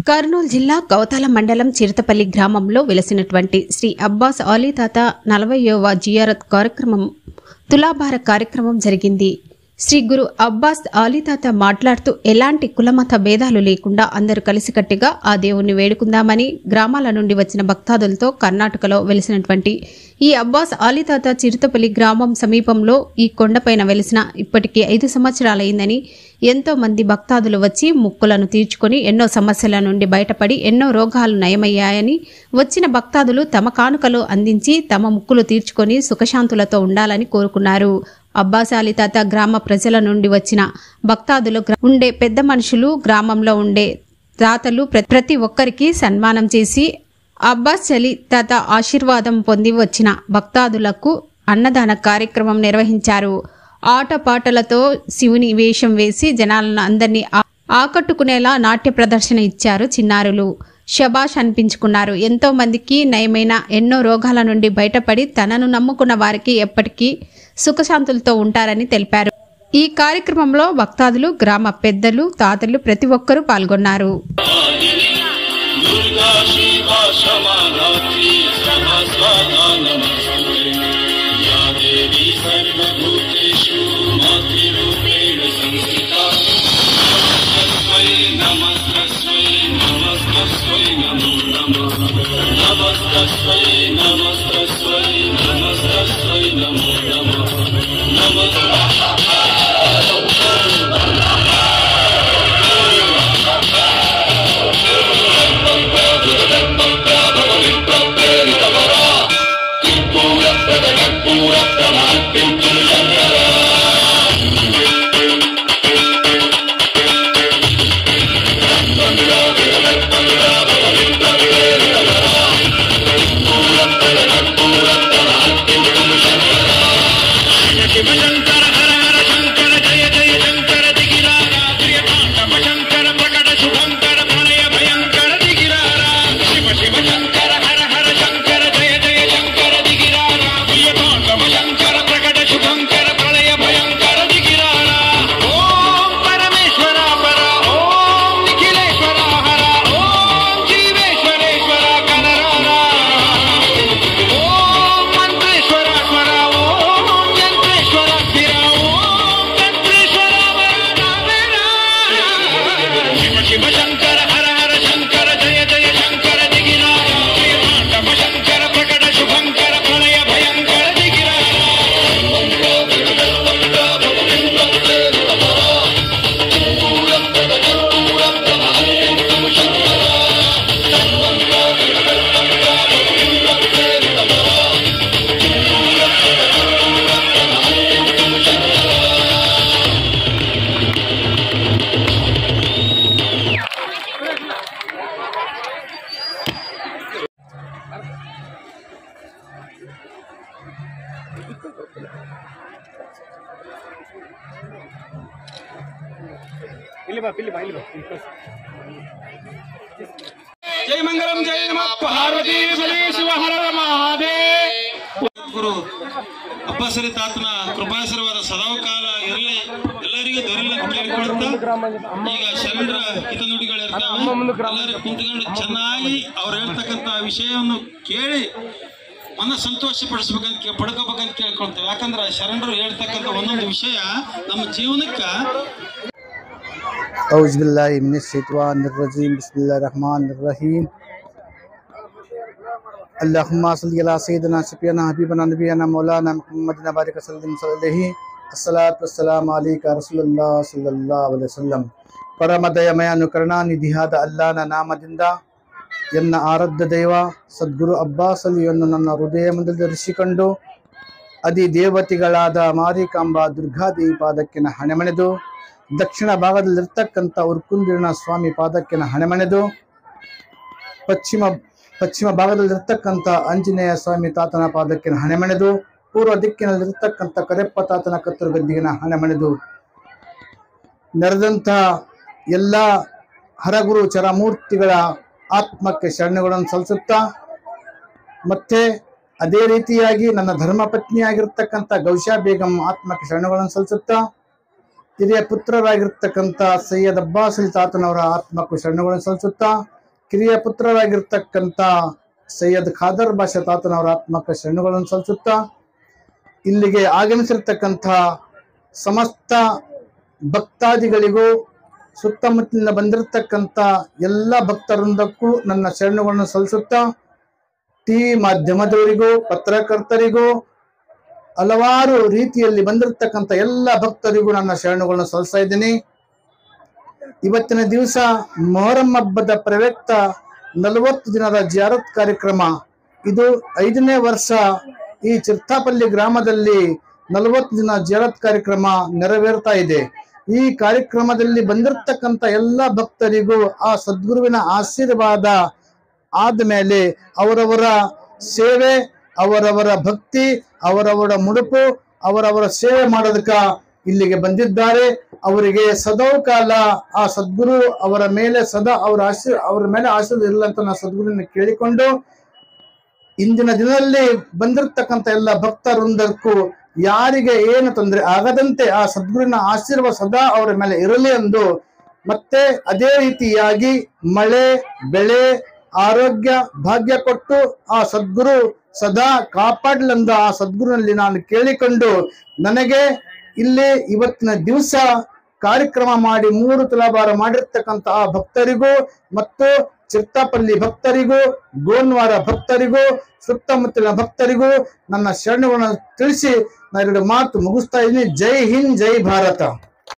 కర్నూలు జిల్లా కౌతాల మండలం చిరుతపల్లి గ్రామంలో వెలసినటువంటి శ్రీ అబ్బాస్ అలీ తాత 40వ జియారత్ కార్యక్రమం తులాభార కార్యక్రమం జరిగింది. శ్రీ గురు అబ్బాస్ అలీ తాత మాట్లాడుతూ ఎలాంటి కులమత భేదాలు లేకుండా అందరూ కలిసికట్టుగా ఆ దేవుణ్ణి వేడుకుందామని గ్రామాల నుండి వచ్చిన భక్తాదులతో కర్ణాటకలో వెలిసినటువంటి ఈ అబ్బాస్ అలీ తాత చిరుతపల్లి గ్రామం సమీపంలో ఈ కొండపైన వెలిసిన ఇప్పటికీ 5 సంవత్సరాలైందని, ఎంతో మంది భక్తాదులు వచ్చి ముక్కులను తీర్చుకొని ఎన్నో సమస్యల నుండి బయటపడి ఎన్నో రోగాలు నయమయ్యాయని, వచ్చిన భక్తాదులు తమ కానుకలు అందించి తమ ముక్కులు తీర్చుకొని సుఖశాంతులతో ఉండాలని కోరుకున్నారు. అబ్బాస్ అలీ తాత గ్రామ ప్రజల నుండి వచ్చిన భక్తాదులు ఉండే పెద్ద మనుషులు, గ్రామంలో ఉండే తాతలు ప్రతి ఒక్కరికి సన్మానం చేసి అబ్బాస్ అలీ తాత ఆశీర్వాదం పొంది వచ్చిన భక్తాదులకు అన్నదాన కార్యక్రమం నిర్వహించారు. ఆటపాటలతో శివుని వేషం వేసి జనాలను అందరినీ ఆకట్టుకునేలా నాట్య ప్రదర్శన ఇచ్చారు. చిన్నారులు శబాష్ అనిపించుకున్నారు. ఎంతో మందికి నయమైన ఎన్నో రోగాల నుండి బయటపడి తనను నమ్ముకున్న వారికి ఎప్పటికీ సుఖశాంతులతో ఉంటారని తెలిపారు. ఈ కార్యక్రమంలో భక్తాదులు, గ్రామ పెద్దలు, తాతలు ప్రతి ఒక్కరూ పాల్గొన్నారు. जय मंगलम जय नमः पार्वती शिव हर महादेव. ಗುರು ಅಬ್ಬಾಸ್ ಅಲಿ ತಾತನ ಕೃಪಾಶೀರ್ವಾದ ಸದಾಕಾಲ ಇರಲಿ, ಎಲ್ಲರಿಗೂ ದೊರೆಯಲಿ ಅಂತ ಕೇಳಿಕೊಳ್ಳುತ್ತಾ ಈಗ ಶರಣರ ಹಿತನುಡಿಗಳು ಇರ್ತಾವೆ. ಎಲ್ಲರೂ ಕುಂತ್ಕೊಂಡು ಚೆನ್ನಾಗಿ ಅವ್ರು ಹೇಳ್ತಕ್ಕಂಥ ವಿಷಯವನ್ನು ಕೇಳಿ ಮನ ಸಂತೋಷಪಡಿಸ್ಬೇಕಂತ ಪಡ್ಕೋಬೇಕಂತ ಕೇಳ್ಕೊಳ್ತೇವೆ. ಯಾಕಂದ್ರೆ ಶರಣರು ಹೇಳ್ತಕ್ಕಂಥ ಒಂದೊಂದು ವಿಷಯ ನಮ್ಮ ಜೀವನಕ್ಕೆ औज़ बिल्लाहि मिनश शैतानिर रजीम बिस्मिल्लाहिर रहमानिर रहीम अल्लाहुम्मा सल्लि अला सय्यिदिना शफीना हबीबना नबियना मौलाना मुहम्मदिन बारिक सल्लल्लाहु अलैहि अस्सलातु वस्सलामु अलैका रसूलुल्लाह सल्लल्लाहु अलैहि वसल्लम. ಪರಮದಯಮಯ ಅನುಕರಣಾನಿಧಿಯಾದ ಅಲ್ಲಾಹನ ನಾಮದಿಂದ ಎನ್ನ ಆರಾಧ್ಯ ದೈವ ಸದ್ಗುರು ಅಬ್ಬಾಸ್ ಅಲಿಯನ್ನು ನನ್ನ ಹೃದಯದಲ್ಲಿ ಧರಿಸಿಕೊಂಡು ಅದಿ ದೇವತೆಗಳಾದ ಮಾರಿಕಾಂಬಾ ದುರ್ಗಾದೇವಿ ಪಾದಕ್ಕಿನ ಹಣೆಮಣೆದು, ದಕ್ಷಿಣ ಭಾಗದಲ್ಲಿರ್ತಕ್ಕಂಥ ಉರ್ಕುಂದಿರನ ಸ್ವಾಮಿ ಪಾದಕ್ಕಿನ ಹಣೆಮಣೆದು, ಪಶ್ಚಿಮ ಭಾಗದಲ್ಲಿರ್ತಕ್ಕಂಥ ಆಂಜನೇಯ ಸ್ವಾಮಿ ತಾತನ ಪಾದಕ್ಕಿನ ಹಣೆಮಣೆದು, ಪೂರ್ವ ದಿಕ್ಕಿನಲ್ಲಿರ್ತಕ್ಕಂಥ ಕರೆಪ್ಪ ತಾತನ ಕತ್ತರು ಗದ್ದಿಗಿನ ಹಣೆಮಣೆದು ನೆರೆದಂಥ ಎಲ್ಲ ಹರಗುರು ಚರಮೂರ್ತಿಗಳ ಆತ್ಮಕ್ಕೆ ಶರಣಗಳನ್ನು ಸಲ್ಲಿಸುತ್ತಾ, ಮತ್ತೆ ಅದೇ ರೀತಿಯಾಗಿ ನನ್ನ ಧರ್ಮಪತ್ನಿಯಾಗಿರ್ತಕ್ಕಂಥ ಗೌಶಾ ಬೇಗಂ ಆತ್ಮಕ್ಕೆ ಶರಣಗಳನ್ನು ಸಲ್ಲಿಸುತ್ತಾ, ಹಿರಿಯ ಪುತ್ರರಾಗಿರ್ತಕ್ಕಂಥ ಸೈಯದ್ ಅಬ್ಬಾಸ್ ಅಲಿ ತಾತನವರ ಆತ್ಮಕ್ಕೂ ಶರಣಗಳನ್ನು ಸಲ್ಲಿಸುತ್ತಾ, ಕಿರಿಯ ಪುತ್ರರಾಗಿರ್ತಕ್ಕಂಥ ಸೈಯದ್ ಖಾದರ್ ಬಾಷಾ ತಾತನವರ ಆತ್ಮಕ ಶರಣುಗಳನ್ನು ಸಲ್ಲಿಸುತ್ತಾ, ಇಲ್ಲಿಗೆ ಆಗಮಿಸಿರ್ತಕ್ಕಂಥ ಸಮಸ್ತ ಭಕ್ತಾದಿಗಳಿಗೂ, ಸುತ್ತಮುತ್ತಲಿನ ಬಂದಿರತಕ್ಕಂಥ ಎಲ್ಲ ಭಕ್ತವೃಂದಕ್ಕೂ ನನ್ನ ಶರಣುಗಳನ್ನು ಸಲ್ಲಿಸುತ್ತಾ, ಟಿವಿ ಮಾಧ್ಯಮದವರಿಗೂ, ಪತ್ರಕರ್ತರಿಗೂ, ಹಲವಾರು ರೀತಿಯಲ್ಲಿ ಬಂದಿರತಕ್ಕಂಥ ಎಲ್ಲ ಭಕ್ತರಿಗೂ ನನ್ನ ಶರಣುಗಳನ್ನು ಸಲ್ಲಿಸ್ತಾ ಇದ್ದೀನಿ. ಇವತ್ತಿನ ದಿವಸ ಮೊಹರಂ ಹಬ್ಬದ ಪ್ರಯುಕ್ತ 40 ದಿನದ ಜಿಯಾರತ್ ಕಾರ್ಯಕ್ರಮ. ಇದು 5ನೇ ವರ್ಷ ಈ ಚಿರ್ತಾಪಲ್ಲಿ ಗ್ರಾಮದಲ್ಲಿ 40 ದಿನ ಜಿಯಾರತ್ ಕಾರ್ಯಕ್ರಮ ನೆರವೇರ್ತಾ ಇದೆ. ಈ ಕಾರ್ಯಕ್ರಮದಲ್ಲಿ ಬಂದಿರತಕ್ಕಂಥ ಎಲ್ಲ ಭಕ್ತರಿಗೂ ಆ ಸದ್ಗುರುವಿನ ಆಶೀರ್ವಾದ ಆದ್ಮೇಲೆ ಅವರವರ ಸೇವೆ, ಅವರವರ ಭಕ್ತಿ, ಅವರವರ ಮುಡುಪು, ಅವರವರ ಸೇವೆ ಮಾಡೋದಕ್ಕ ಇಲ್ಲಿಗೆ ಬಂದಿದ್ದಾರೆ. ಅವರಿಗೆ ಸದಾ ಕಾಲ ಆ ಸದ್ಗುರು ಅವರ ಮೇಲೆ ಸದಾ ಅವರ ಮೇಲೆ ಆಶೀರ್ವಾದ ಇರಲ್ಲ ಅಂತ ನಾವು ಸದ್ಗುರುವಿನ ಕೇಳಿಕೊಂಡು, ಇಂದಿನ ದಿನದಲ್ಲಿ ಬಂದಿರತಕ್ಕಂಥ ಎಲ್ಲ ಭಕ್ತವೃಂದಕ್ಕೂ ಯಾರಿಗೆ ಏನು ತೊಂದರೆ ಆಗದಂತೆ ಆ ಸದ್ಗುರುವಿನ ಆಶೀರ್ವಾದ ಸದಾ ಅವರ ಮೇಲೆ ಇರಲಿ ಎಂದು, ಮತ್ತೆ ಅದೇ ರೀತಿಯಾಗಿ ಮಳೆ ಬೆಳೆ ಆರೋಗ್ಯ ಭಾಗ್ಯ ಕೊಟ್ಟು ಆ ಸದ್ಗುರು ಸದಾ ಕಾಪಾಡಲೆಂದು ಆ ಸದ್ಗುರುನಲ್ಲಿ ನಾನು ಕೇಳಿಕೊಂಡು, ನನಗೆ ಇಲ್ಲಿ ಇವತ್ತಿನ ದಿವಸ ಕಾರ್ಯಕ್ರಮ ಮಾಡಿ 3 ತುಲಾಭಾರ ಮಾಡಿರ್ತಕ್ಕಂಥ ಆ ಭಕ್ತರಿಗೂ ಮತ್ತು ಚಿರ್ತಾಪಲ್ಲಿ ಭಕ್ತರಿಗೂ, ಗೋನ್ವಾರ ಭಕ್ತರಿಗೂ, ಸುತ್ತಮುತ್ತಲಿನ ಭಕ್ತರಿಗೂ ನನ್ನ ಶರಣವನ್ನು ತಿಳಿಸಿ ನಾನು 2 ಮಾತು ಮುಗಿಸ್ತಾ ಇದ್ದೀನಿ. ಜೈ ಹಿಂದ್, ಜೈ ಭಾರತ.